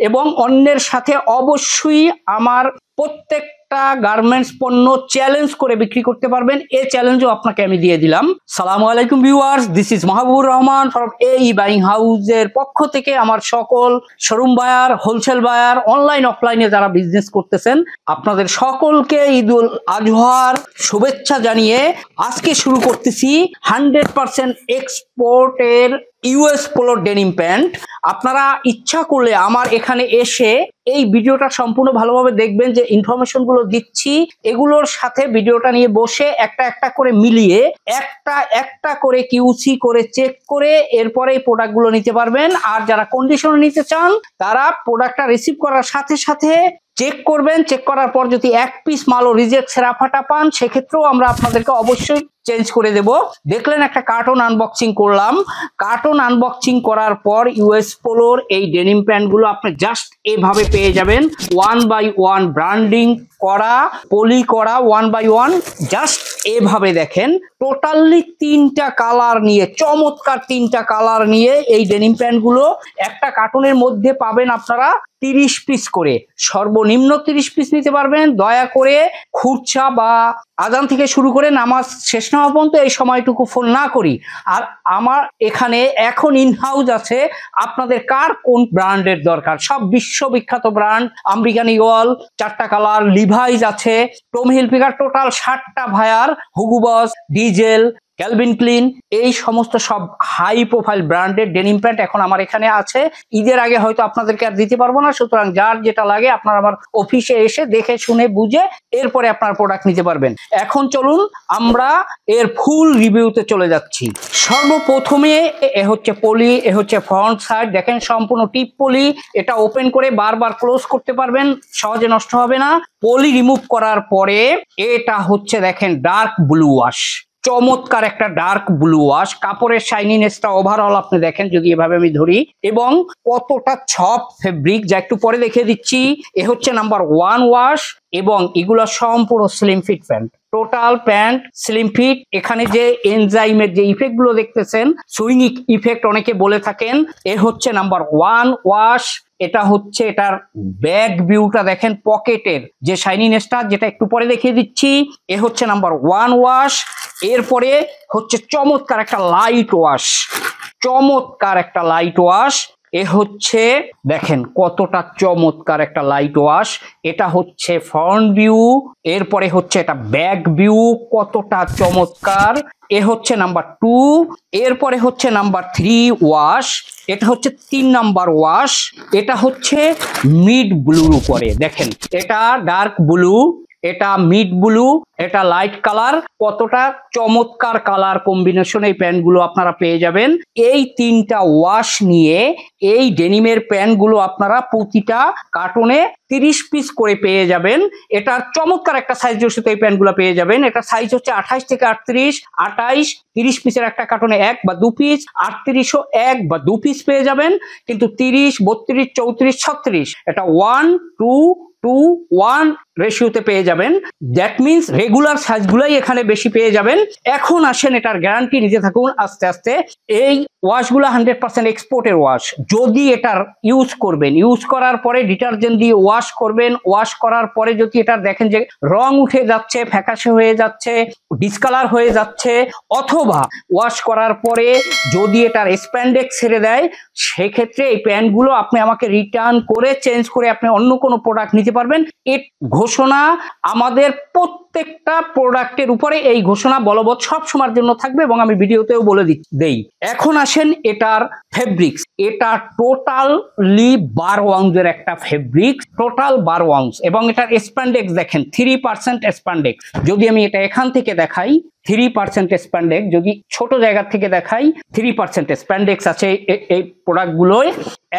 এবং অন্যের সাথে অবশ্যই আমার প্রত্যেকটা গার্মেন্টস পণ্য চ্যালেঞ্জ করে বিক্রি করতে পারবেন। এই চ্যালেঞ্জও আপনাকে আমি দিয়ে দিলাম। সালামু আলাইকুম viewers, this is Mahbubur Rahman from এই বাইং হাউসের পক্ষ থেকে আমার সকল showroom buyer, wholesale buyer, online অফলাইনে যারা বিজনেস করতেছেন আপনাদের সকলকে ঈদুল আজহার শুভেচ্ছা জানিয়ে আজকে শুরু করতেছি 100% এক্সপোর্টের ইউএস পোলো ডেনিম প্যান্ট। আপনারা ইচ্ছা করলে আমার এখানে এসে এই ভিডিওটা সম্পূর্ণ ভালোভাবে দেখবেন, যে ইনফরমেশন গুলো দিচ্ছি এগুলোর সাথে ভিডিওটা নিয়ে বসে একটা একটা করে মিলিয়ে একটা একটা করে কিউসি করে চেক করে এরপরে এই প্রোডাক্ট গুলো নিতে পারবেন। আর যারা কন্ডিশন নিতে চান তারা প্রোডাক্টটা রিসিভ করার সাথে সাথে চেক করবেন। চেক করার পর যদি এক পিস মালও রিজেক্ট সেরাফাটা পান সেক্ষেত্রেও আমরা আপনাদেরকে অবশ্যই চেঞ্জ করে দেব। দেখলেন একটা কার্টন আনবক্সিং করলাম। কার্টন আনবক্সিং করার পর ইউএস পোলোর এই ডেনিম প্যান্টগুলো আপনি জাস্ট এভাবে পেয়ে যাবেন, 1 বাই 1 ব্র্যান্ডিং করা, পলি করা 1 বাই 1। জাস্ট এভাবে দেখেন, টোটালি 3টা কালার নিয়ে, চমৎকার 3টা কালার নিয়ে এই ডেনিম প্যান্টগুলো একটা কার্টনের মধ্যে পাবেন আপনারা 30 পিস করে। সর্বনিম্ন 30 পিস নিতে পারবেন। দয়া করে খুরচা বা আজান থেকে শুরু করে নামাজ শেষ না হওয়া পর্যন্ত এই সময়টুকু ফোন না করি। আর আমার এখানে এখন ইনহাউস আছে, আপনাদের কার কোন ব্র্যান্ডের দরকার, সব বিশ্ববিখ্যাত ব্র্যান্ড, আমেরিকান ইগল 4টা কালার, লিভাইস আছে, টমি হিলফিগার, টোটাল 60টা ভায়ার, Hugo Boss, diesel, Calvin Klein, এই সমস্ত সব হাই প্রোফাইল ব্র্যান্ডের ডেনিম প্যান্ট এখন আমার এখানে আছে। ঈদের আগে হয়তো আপনাদেরকে আর দিতে পারবো না, সুতরাং যার যেটা লাগে আপনারা আমার অফিসে এসে দেখে শুনে বুঝে এরপরে আপনার প্রোডাক্ট নিতে পারবেন। এখন চলুন আমরা এর ফুল রিভিউতে চলে যাচ্ছি। সর্বপ্রথমে এ হচ্ছে পলি, এ হচ্ছে ফ্রন্ট সাইড, দেখেন সম্পূর্ণ টিপ পলি। এটা ওপেন করে বারবার ক্লোজ করতে পারবেন, সহজে নষ্ট হবে না। পলি রিমুভ করার পরে এটা হচ্ছে দেখেন ডার্ক ব্লু ওয়াশ, চমৎকার একটা ডার্ক ব্লু ওয়াশ। কাপড়ের শাইনিনেসটা ওভারঅল আপনি দেখেন যদি এভাবে আমি ধরি, এবং কতটা সফট ফেব্রিক যা একটু পরে দেখিয়ে দিচ্ছি। এ হচ্ছে নাম্বার 1 ওয়াশ, এবং এগুলো সম্পূর্ণ slim fit pant, total pant slim fit. এখানে যে এনজাইমের যে ইফেক্ট গুলো দেখতেছেন, সুইং ইফেক্ট অনেকে বলে থাকেন, এ হচ্ছে নাম্বার 1 ওয়াশ। এটা হচ্ছে এটার ব্যাক ভিউটা দেখেন, পকেটের যে শাইনিনেসটা যেটা একটু পরে দেখিয়ে দিচ্ছি। এ হচ্ছে নাম্বার 1 ওয়াশ। এরপরে হচ্ছে চমৎকার একটা লাইট ওয়াশ, চমৎকার একটা লাইট ওয়াশ। এ হচ্ছে দেখেন কতটা চমৎকার একটা লাইট ওয়াশ। এটা হচ্ছে ফ্রন্ট ভিউ, এরপরে হচ্ছে এটা ব্যাক ভিউ, কতটা চমৎকার। এ হচ্ছে নাম্বার 2, এরপরে হচ্ছে নাম্বার 3 ওয়াশ। এটা হচ্ছে 3 নাম্বার ওয়াশ। এটা হচ্ছে মিড ব্লুর উপরে দেখেন, এটা ডার্ক ব্লু, এটা মিড ব্লু, এটা লাইট কালার। কতটা চমৎকার কালার কম্বিনেশন এই প্যান্টগুলো আপনারা পেয়ে যাবেন। এই 3টা ওয়াশ নিয়ে এই ডেনিমের প্যান্টগুলো আপনারা প্রতিটা কার্টনে 30 পিস করে পেয়ে যাবেন। এটার চমৎকার একটা সাইজ জোসে এই প্যান্টগুলো পেয়ে যাবেন। এটা সাইজ হচ্ছে 28 থেকে 38, 28, 30 পিসের একটা কার্টনে 1 বা 2 পিস, 38ও 1 বা 2 পিস পেয়ে যাবেন। কিন্তু 30, 32, 34, 36 এটা 1, 2, 2, 1 রেশিওতে পেয়ে যাবেন। দ্যাট মিনস রেগুলার সাইজগুলাই এখানে বেশি পেয়ে যাবেন। এখন আসেন এটার গ্যারান্টি নিতে থাকুন আস্তে আস্তে। এই ওয়াশগুলো 100% এক্সপোর্টের ওয়াশ। যদি এটার ইউজ করবেন, ইউজ করার পরে ডিটারজেন্ট দিয়ে ওয়াশ করবেন, ওয়াশ করার পরে যদি এটা দেখেন যে রং উঠে যাচ্ছে, ফ্যাকাশে হয়ে যাচ্ছে, ডিসকালার হয়ে যাচ্ছে, অথবা ওয়াশ করার পরে যদি এটার স্প্যান্ডেক্স ছেড়ে দেয়, সেক্ষেত্রে এই প্যান্টগুলো আপনি আমাকে রিটার্ন করে চেঞ্জ করে আপনি অন্য কোনো প্রোডাক্ট নিতে পারবেন। এর ঘোষণা আমাদের প্রত্যেকটা প্রোডাক্টের উপরে এই ঘোষণা বলবৎ সব সময়ের জন্য থাকবে, এবং আমি ভিডিওতেও বলে দেই। এখন আসেন এটার ফেব্রিক্স। এটা টোটালি 12 আউন্সের একটা ফেব্রিক্স, টোটাল 12 আউন্স, এবং এটার স্প্যান্ডেক্স দেখেন 3% স্প্যান্ডেক্স। যদি আমি এটা এখান থেকে দেখাই, 3% স্প্যান্ডেক্স, যদি ছোট জায়গা থেকে দেখাই 3% স্প্যান্ডেক্স আছে এই প্রোডাক্টগুলোয়।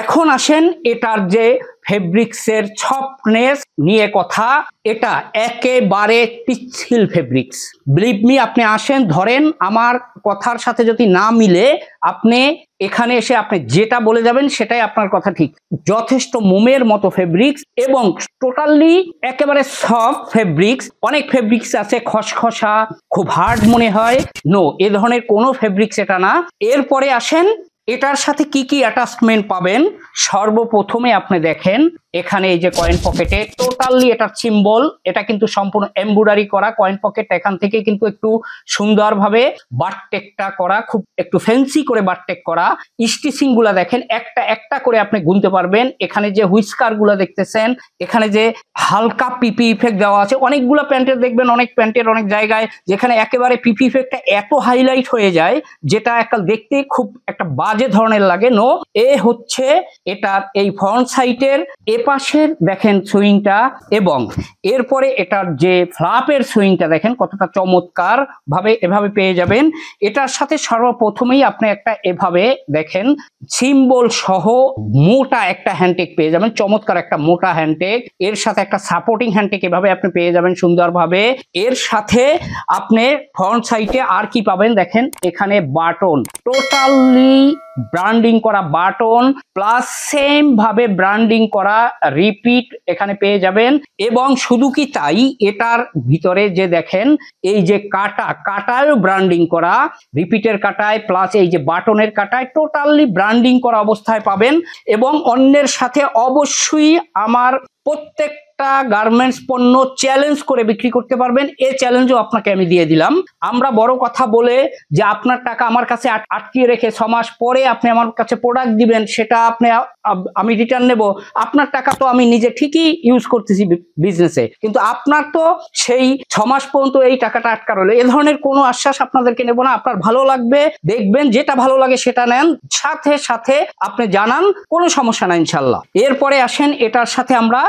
এখন আসেন এটার যে ফেব্রিক্সের সফটনেস নিয়ে কথা, এটা একেবারে পিচ্ছিল ফেব্রিক্স। বিলিভ মি, আপনি আসেন, ধরেন আমার কথার সাথে যদি না মিলে আপনি এখানে এসে আপনি যেটা বলে যাবেন সেটাই আপনার কথা ঠিক। যথেষ্ট মোমের মতো ফেব্রিক্স, এবং টোটালি একেবারে সফট ফেব্রিক্স। অনেক ফেব্রিক্স আছে খসখসা, খুব হার্ড মনে হয়, নো, এ ধরনের কোনো ফেব্রিক্স এটা না। এরপরে আসেন এটার সাথে কি কি অ্যাটাচমেন্ট পাবেন, সর্বপ্রথমে আপনি দেখেন এখানে এই যে কয়েন পকেটে টোটালি এটার সিম্বল, এটা কিন্তু সম্পূর্ণ এমব্রয়ডারি করা কয়েন পকেট। এখান থেকে কিন্তু একটু সুন্দরভাবে বারটেকটা করা, খুব একটু ফ্যান্সি করে বারটেক করা। স্টিচিং গুলা দেখেন একটা একটা করে আপনি গুনতে পারবেন। এখানে যে হুইস্কার গুলা দেখতেছেন, এখানে যে হালকা পিপি ইফেক্ট দেওয়া আছে। অনেকগুলো প্যান্টের দেখবেন, অনেক প্যান্টের অনেক জায়গায় যেখানে একেবারে পিপি ইফেক্টটা এত হাইলাইট হয়ে যায় যেটা একটা দেখতে খুব একটা বাজে ধরনের লাগে। নো, এ হচ্ছে এটার এই ফ্রন্ট সাইডের এপাশের দেখেন সুইংটা, এবং এরপরে এটার যে ফ্লাপের সুইংটা দেখেন কতটা চমৎকার ভাবে এভাবে পেয়ে যাবেন। এটার সাথে সর্বপ্রথমেই আপনি একটা এভাবে দেখেন সিম্বল সহ মোটা একটা হ্যান্ডটেক পেয়ে যাবেন, চমৎকার একটা মোটা হ্যান্ডটেক। এর সাথে একটা সাপোর্টিং হ্যান্ডটেক এভাবে আপনি পেয়ে যাবেন সুন্দরভাবে। এর সাথে আপনি ফ্রন্ট সাইডে আর কি পাবেন দেখেন, এখানে বাটন, টোটালি ব্র্যান্ডিং করা বাটন প্লাস সেম ভাবে ব্র্যান্ডিং করা রিপিট এখানে পেয়ে যাবেন। এবং শুধু কি তাই, এটার ভিতরে যে দেখেন এই যে কাটায় ব্র্যান্ডিং করা, রিপিটের কাটায় প্লাস এই যে বাটনের কাটায় টোটালি ব্র্যান্ডিং করা অবস্থায় পাবেন। এবং অন্যের সাথে অবশ্যই আমার প্রত্যেকটা গার্মেন্টস পণ্য চ্যালেঞ্জ করে বিক্রি করতে পারবেন। এই চ্যালেঞ্জও আপনাকে আমি দিয়ে দিলাম। আমরা বড় কথা বলে যে আপনার টাকা আমার কাছে আটকিয়ে রেখে 6 মাস পরে আপনি আমার কাছে প্রোডাক্ট দিবেন, সেটা আমি রিটার্ন নেব। আপনার টাকা তো আমি নিজে ঠিকই ইউজ করতেছি বিজনেসে, কিন্তু আপনার তো সেই 6 মাস পর্যন্ত এই টাকাটা আটকা রইল। এ ধরনের কোনো আশ্বাস আপনাদেরকে নেব না। আপনার ভালো লাগবে দেখবেন, যেটা ভালো লাগে সেটা নেন, সাথে সাথে আপনি জানান, কোনো সমস্যা নাই ইনশাল্লাহ। এরপরে আসেন এটার সাথে আমরা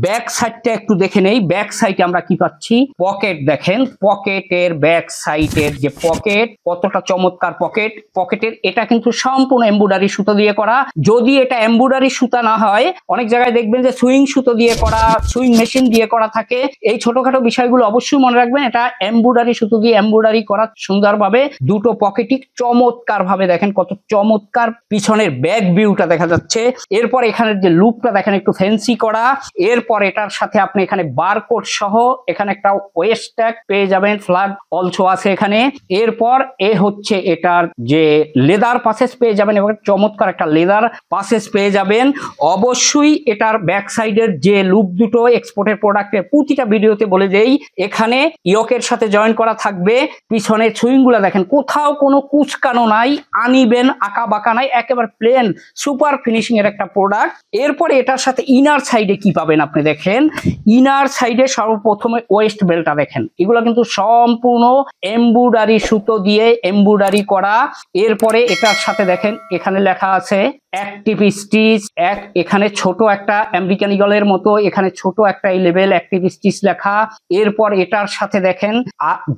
ব্যাক সাইডটা একটু দেখে নেই। ব্যাক সাইডে আমরা কি পাচ্ছি, পকেট দেখেন, পকেটের ব্যাক সাইডের যে পকেট কতটা চমৎকার পকেটের এটা কিন্তু সম্পূর্ণ এমব্রয়ডারি সুতো দিয়ে করা। যদি এটা এমব্রয়ডারি সুতা না হয়, অনেক জায়গায় দেখবেন যে সুইং সুতো দিয়ে করা, সুইং মেশিন দিয়ে করা থাকে। এই ছোটখাটো বিষয়গুলো অবশ্যই মনে রাখবেন, এটা এমব্রয়ডারি সুতো দিয়ে এমব্রয়ডারি করা সুন্দরভাবে। দুটো পকেটই চমৎকার ভাবে দেখেন কত চমৎকার পিছনের ব্যাক ভিউটা দেখা যাচ্ছে। এরপর এখানের যে লুপটা দেখেন একটু ফ্যান্সি করা। এরপর এটার সাথে আপনি এখানে বারকোড সহ এখানে একটা ওয়েস্ট ট্যাগ পেয়ে যাবেন, ফ্ল্যাগ অলসো আছে এখানে। এরপর এ হচ্ছে এটার যে লেদার পাসেস পেয়ে যাবেন, এবং চমৎকার একটা লেদার পাসেস পেয়ে যাবেন। অবশ্যই এটার ব্যাক সাইডের যে লুপ দুটো এক্সপোর্টের প্রোডাক্টের প্রতিটা ভিডিওতে বলে দেই, এখানে ইয়কের সাথে জয়েন করা থাকবে। পিছনের সুইং গুলা দেখেন কোথাও কোনো কুচকানো নাই, আনিবেন আঁকা বাঁকা নাই, একেবারে প্লেন সুপার ফিনিশিং এর একটা প্রোডাক্ট। এরপরে এটার সাথে ইনার সাইডে কি পাবেন আপনি দেখেন, ইনার সাইডে সর্বপ্রথমে ওয়েস্ট বেল্টটা দেখেন, এগুলো কিন্তু সম্পূর্ণ এমব্রয়ডারি সুতো দিয়ে এমব্রয়ডারি করা। এরপরে এটার সাথে দেখেন এখানে লেখা আছে অ্যাক্টিভ স্টিচ, এখানে ছোট একটা আমেরিকান ইগলের মতো এখানে ছোট একটা এই লেভেল অ্যাক্টিভ স্টিচ লেখা। এরপর এটার সাথে দেখেন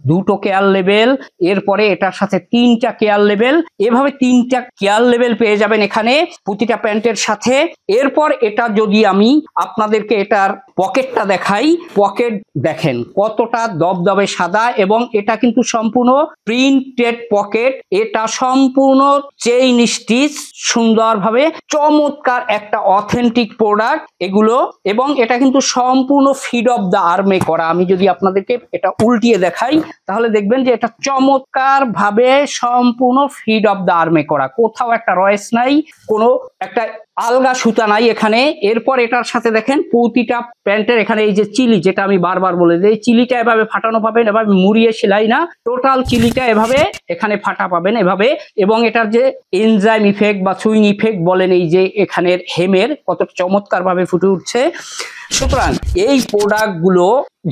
দুটো কেয়ার লেভেল, এরপরে এটার সাথে 3টা কেয়ার লেভেল, এভাবে 3টা কেয়ার লেভেল পেয়ে যাবেন এখানে প্রতিটা প্যান্টের সাথে। এরপর এটা যদি আমি আপনাদেরকে এটার পকেটটা দেখাই, পকেট দেখেন কতটা দবদবে সাদা, এবং এটা কিন্তু সম্পূর্ণ প্রিন্টেড পকেট। এটা সম্পূর্ণ চেইন স্টিচ, সুন্দরভাবে চমৎকার একটা অথেন্টিক প্রোডাক্ট এগুলো। এবং এটা কিন্তু সম্পূর্ণ ফিড অফ দ্য আর্মে করা। আমি যদি আপনাদেরকে এটা উল্টিয়ে দেখাই তাহলে দেখবেন যে এটা চমৎকার ভাবে সম্পূর্ণ ফিড অফ দ্য আর্মে করা, কোথাও একটা রয়েস নাই, কোনো একটা আলগা সুতা নাই এখানে। এরপর এটার সাথে দেখেন প্রতিটা প্যান্টের এখানে এই যে চিলি, যেটা আমি বারবার বলে দিই, চিলিটা এভাবে ফাটানো পাবেন, এভাবে মুড়িয়ে সেলাই না, টোটাল চিলিটা এভাবে এখানে ফাটা পাবেন এভাবে। এবং এটার যে এনজাইম ইফেক্ট বা সুইং ইফেক্ট বলেন, এই যে এখানের হেমের কত চমৎকার ভাবে ফুটে উঠছে। সুতরাং এই প্রোডাক্টগুলো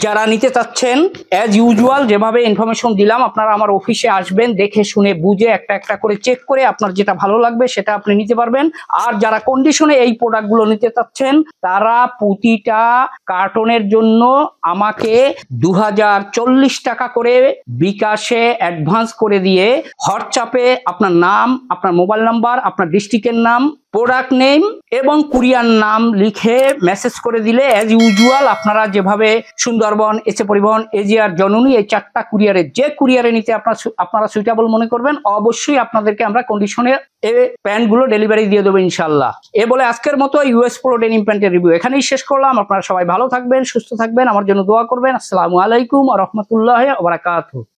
যারা নিতে চাচ্ছেন, অ্যাজ ইউজুয়াল যেভাবে ইনফরমেশন দিলাম, আপনারা আমার অফিসে আসবেন, দেখে শুনে বুঝে একটা একটা করে চেক করে আপনার যেটা ভালো লাগবে সেটা আপনি নিতে পারবেন। আর যারা কন্ডিশনে এই প্রোডাক্টগুলো নিতে চাচ্ছেন, তারা প্রতিটা কার্টনের জন্য আমাকে 2040 টাকা করে বিকাশে অ্যাডভান্স করে দিয়ে হোয়াটসঅ্যাপে আপনার নাম, আপনার মোবাইল নাম্বার, আপনার ডিস্ট্রিক্টের নাম, প্রোডাক্ট নেম এবং কুরিয়ার নাম লিখে মেসেজ করে দিলে অ্যাজ ইউজুয়াল আপনারা যেভাবে সুন্দরবন, এসে পরিবহন, এজিআর, জননী এই 4টা কুরিয়ারে যে কুরিয়ারে নিতে আপনারা সুইটেবল মনে করবেন, অবশ্যই আপনাদেরকে আমরা কন্ডিশনে এই প্যান্টগুলো ডেলিভারি দিয়ে দেবো ইনশাল্লাহ। এ বলে আজকের মতো ইউএস প্রো ডেনিম প্যান্টের রিভিউ এখানেই শেষ করলাম। আপনারা সবাই ভালো থাকবেন, সুস্থ থাকবেন, আমার জন্য দোয়া করবেন। আসসালামু আলাইকুম ওয়া রাহমাতুল্লাহি ওয়া বারাকাতুহু।